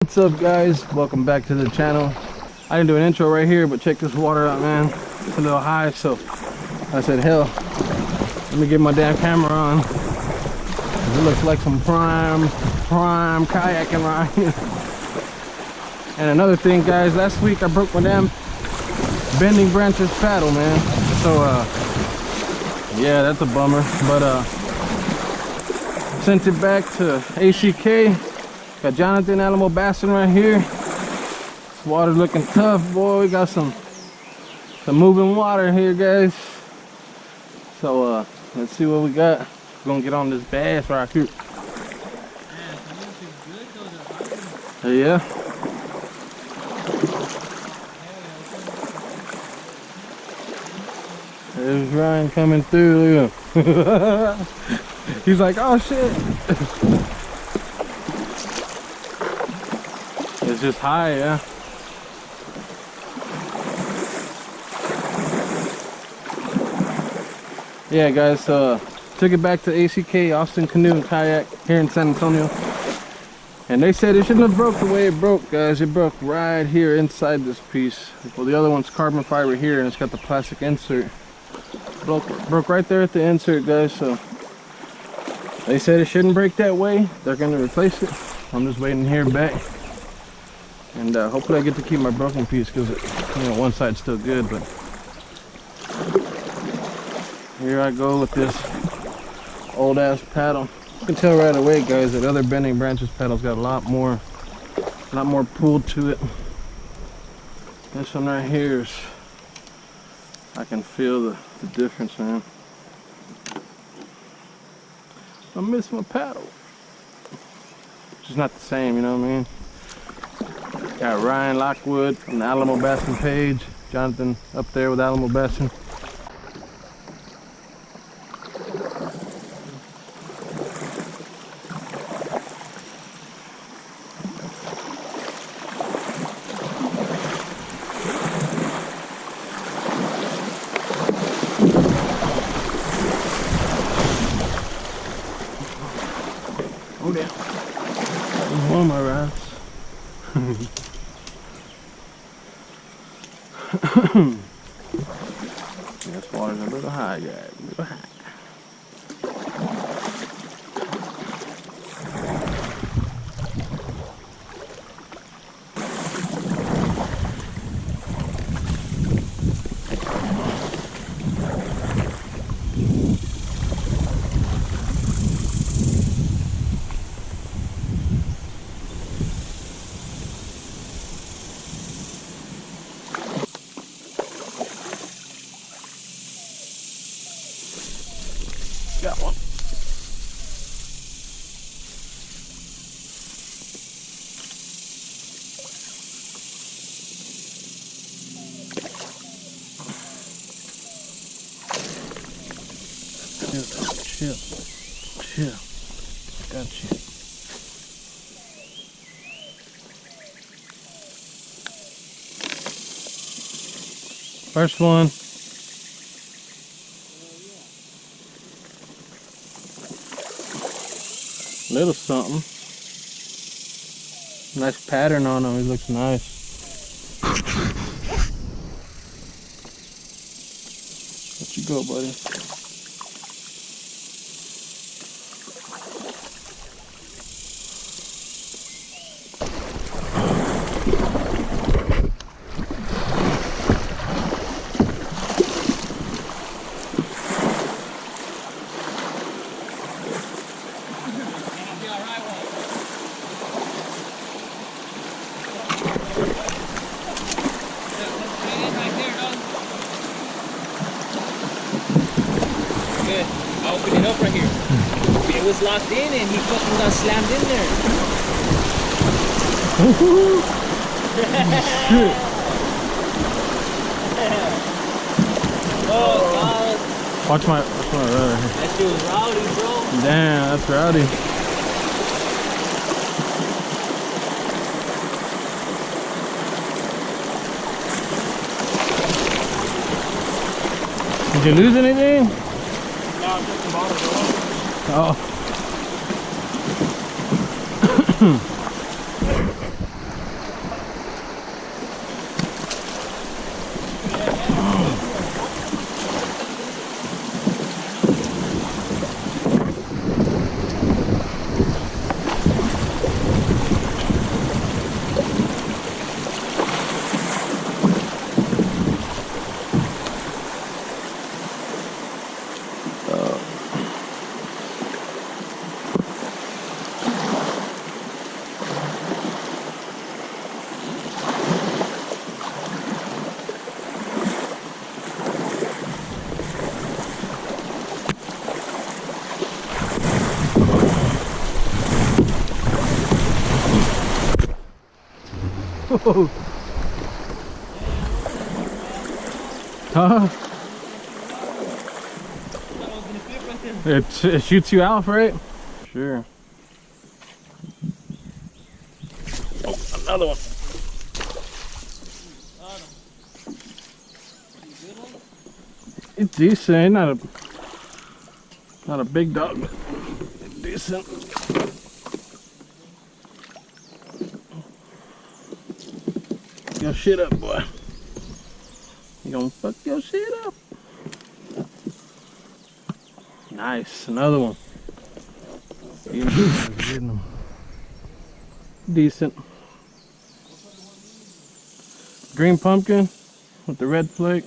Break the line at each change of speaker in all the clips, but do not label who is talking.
What's up, guys? Welcome back to the channel. I didn't do an intro right here, but check this water out, man. It's a little high, so I said, hell, let me get my damn camera on. It looks like some prime kayaking right here. And another thing, guys, last week I broke my damn bending branches paddle, man. So yeah, that's a bummer, but sent it back to ACK. Got Jonathan Alamo bassing right here. This water's looking tough, boy. We got some moving water here, guys. So let's see what we got. We're gonna get on this bass right here. Yeah. There's Ryan coming through. Look at him. He's like, oh shit. It's just high, yeah. Yeah, guys, took it back to ACK, Austin Canoe and Kayak here in San Antonio. And they said it shouldn't have broke the way it broke, guys. It broke right here inside this piece. Well, the other one's carbon fiber here, and it's got the plastic insert. Broke right there at the insert, guys, so they said it shouldn't break that way. They're gonna replace it. I'm just waiting to hear back. And hopefully I get to keep my broken piece because, you know, one side's still good. But here I go with this old ass paddle. You can tell right away, guys, that other bending branches paddle's got a lot more pull to it. This one right here is, I can feel the difference, man. I miss my paddle. It's just not the same, you know what I mean? Got Ryan Lockwood from the Alamo Bassing page. Jonathan up there with Alamo Bassing. Oh damn. One of my rods. This water's a little high, guys. A little high. Got one. Chill. Got you. First one. Little something. Nice pattern on him. He looks nice. Let you go, buddy.
I'll open it up right here. It was locked in and he fucking got slammed in there.
Shit.
Oh god.
Watch my rudder.
That shit was rowdy, bro.
Damn, that's rowdy. Did you lose anything?
No, I'm just the bottom, bro.
Oh. Huh? It shoots you out, right? Sure. Oh, another one. It's decent. Not a big dog, but decent. Your shit up, boy. You gonna fuck your shit up. Nice, another one. Getting them. Decent. Green pumpkin with the red flake.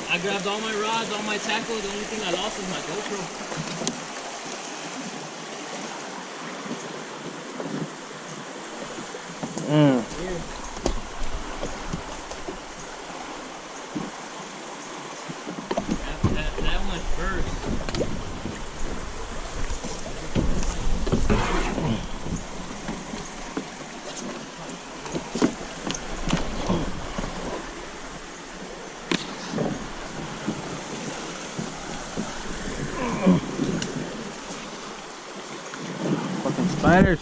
I grabbed all my rods, all my tackle. The only thing I lost was my GoPro. That went first.
Fucking spiders.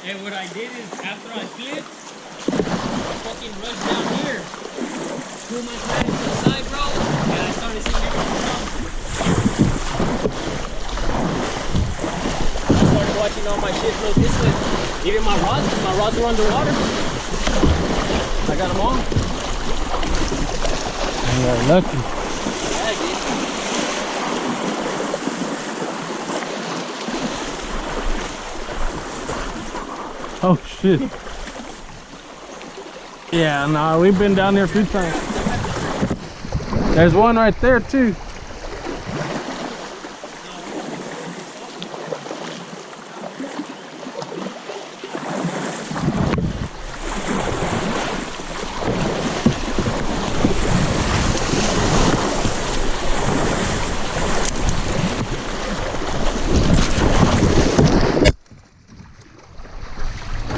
And what I did is, after I flipped, I fucking rushed down here, pulled my thread to the side, bro, and I started seeing everything come. I started watching all my shit float this way. Even my rods were underwater. I got them all.
You got lucky.
Yeah, I did.
Oh shit. Yeah, nah, we've been down there a few times. There's one right there too.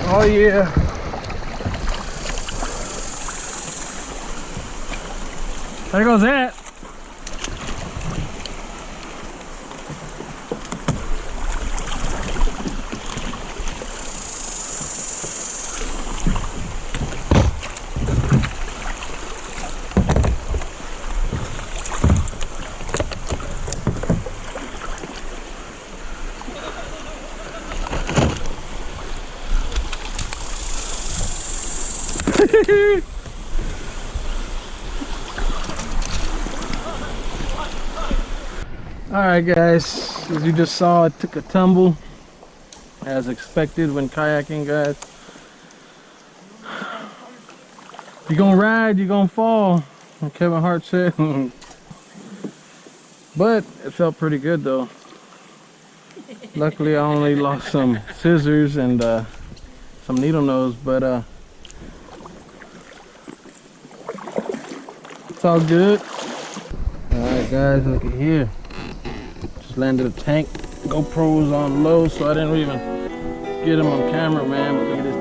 Oh yeah. There goes that. Alright guys, as you just saw, it took a tumble as expected when kayaking, guys. You're gonna ride, you're gonna fall, like Kevin Hart said. But it felt pretty good though. Luckily I only lost some scissors and some needle nose, but it's all good. Alright guys, look at here. Just landed a tank. GoPro was on low, so I didn't even get him on camera, man. But look at this